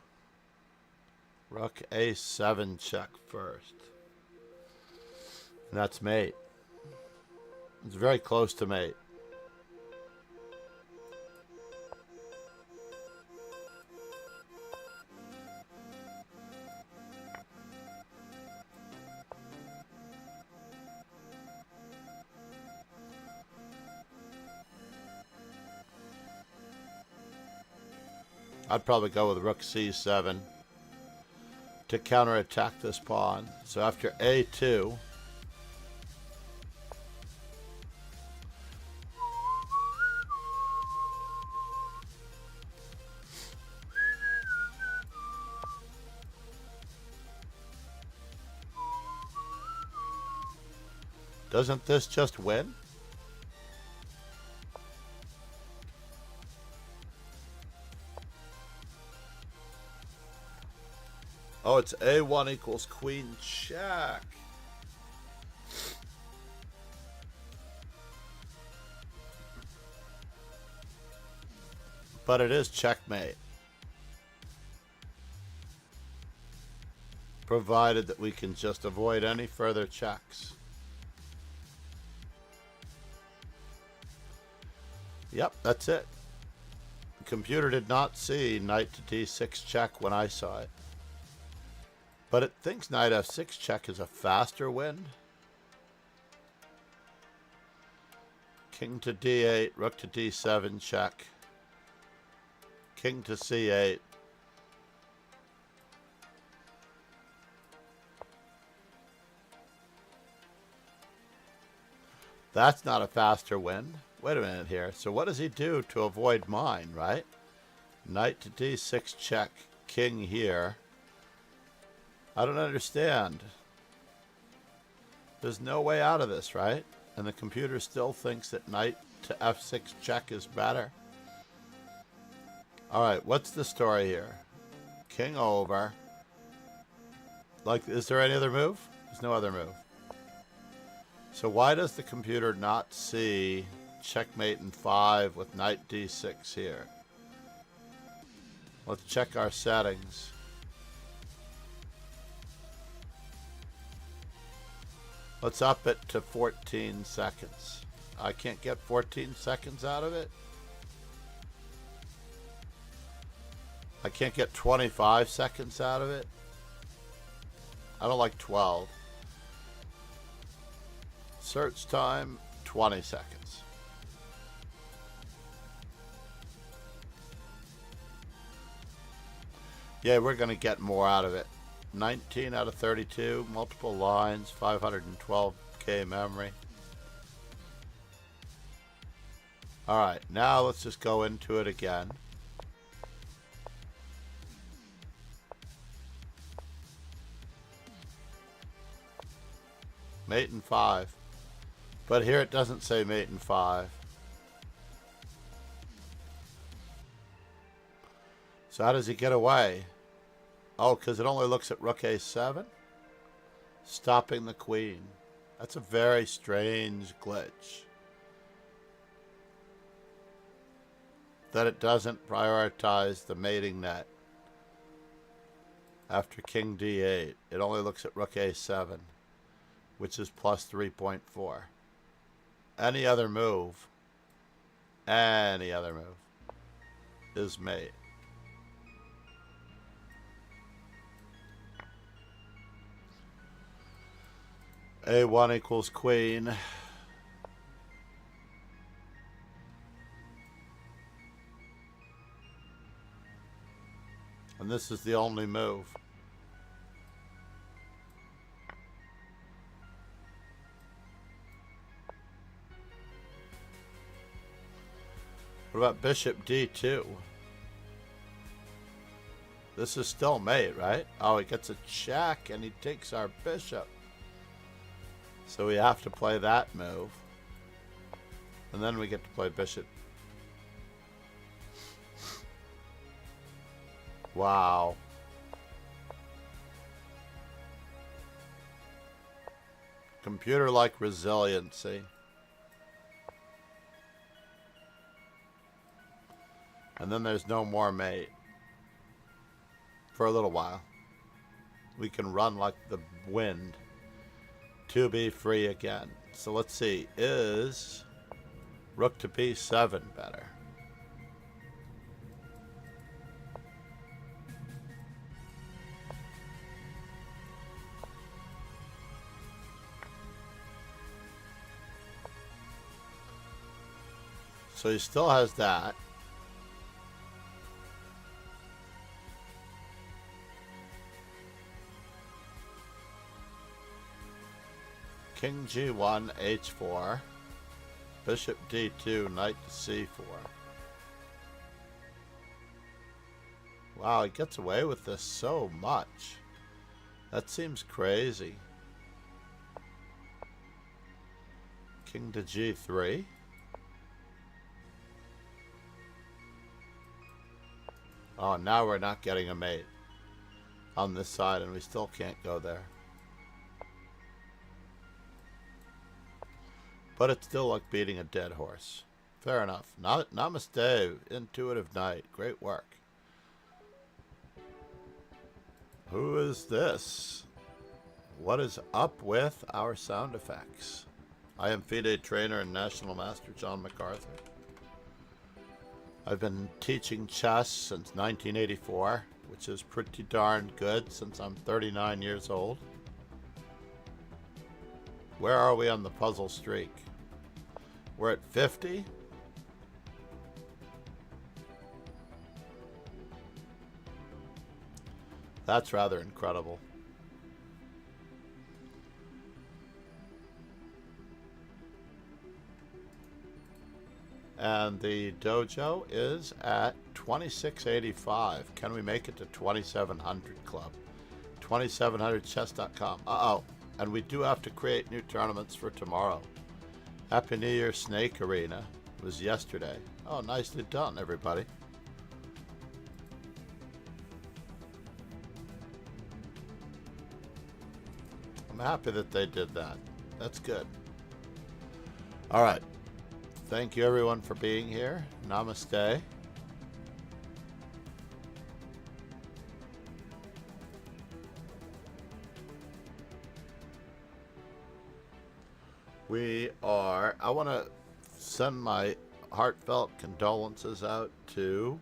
Rook a7 check first. And that's mate. It's very close to mate. I'd probably go with rook c7 to counterattack this pawn. So after a2, doesn't this just win? Oh, it's a1 equals queen check. But it is checkmate. Provided that we can just avoid any further checks. Yep, that's it. The computer did not see knight to d6 check when I saw it. But it thinks knight f6 check is a faster win. King to d8, rook to d7 check. King to c8. That's not a faster win. Wait a minute here. So what does he do to avoid mine, right? Knight to d6 check. King here. I don't understand. There's no way out of this, right? And the computer still thinks that knight to f6 check is better. Alright, what's the story here? King over. Like, is there any other move? There's no other move. So why does the computer not see checkmate in 5 with knight d6 here? Let's check our settings. Let's up it to 14 seconds. I can't get 14 seconds out of it. I can't get 25 seconds out of it. I don't like 12. Search time, 20 seconds. Yeah, we're going to get more out of it. 19 out of 32, multiple lines, 512K memory. Alright, now let's just go into it again. Mate in 5. But here it doesn't say mate in 5. So how does he get away? Oh, because it only looks at rook a7? Stopping the queen. That's a very strange glitch. That it doesn't prioritize the mating net. After king d8, it only looks at rook a7, which is plus 3.4. Any other move is mate. A1 equals queen. And this is the only move. What about bishop d2? This is still mate, right? Oh, he gets a check and he takes our bishop. So we have to play that move. And then we get to play bishop. Wow. Computer-like resiliency. And then there's no more mate. For a little while. We can run like the wind. To be free again. So let's see. Is rook to b7 better? So he still has that. King G1, H4. Bishop D2, Knight to C4. Wow, he gets away with this so much. That seems crazy. King to G3. Oh, now we're not getting a mate on this side, and we still can't go there. But it's still like beating a dead horse. Fair enough. Namaste, Intuitive Knight. Great work. Who is this? What is up with our sound effects? I am FIDE trainer and National Master John MacArthur. I've been teaching chess since 1984, which is pretty darn good since I'm 39 years old. Where are we on the puzzle streak? We're at 50. That's rather incredible. And the dojo is at 2685. Can we make it to 2700 club? 2700chess.com. Uh-oh. And we do have to create new tournaments for tomorrow. Happy New Year, Snake Arena. It was yesterday. Oh, nicely done, everybody. I'm happy that they did that. That's good. All right. Thank you, everyone, for being here. Namaste. I want to send my heartfelt condolences out to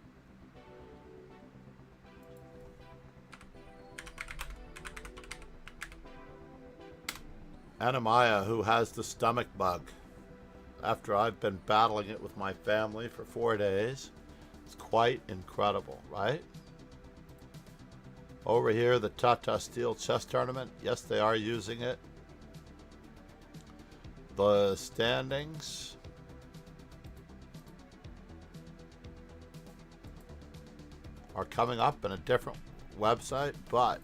Anamaya, who has the stomach bug. After I've been battling it with my family for 4 days. It's quite incredible, right? Over here, the Tata Steel Chess Tournament. Yes, they are using it. The standings. Are coming up in a different website, but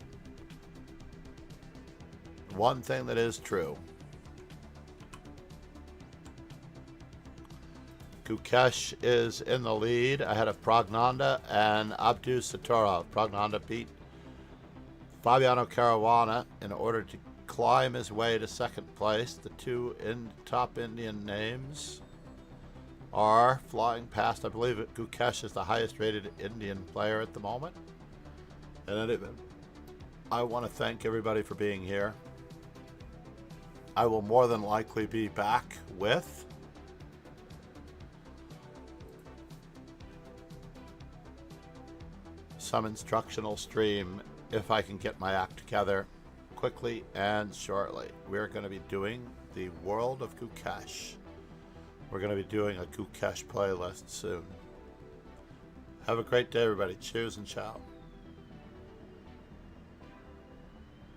one thing that is true. Gukesh is in the lead ahead of Pragnanda and Abdu Satorov. Pragnanda beat Fabiano Caruana in order to climb his way to second place. The two top Indian names are flying past. I believe Gukesh is the highest rated Indian player at the moment. And I want to thank everybody for being here. I will more than likely be back with some instructional stream if I can get my act together quickly and shortly. We're going to be doing the World of Gukesh. We're going to be doing a Gukesh playlist soon. Have a great day, everybody. Cheers and ciao.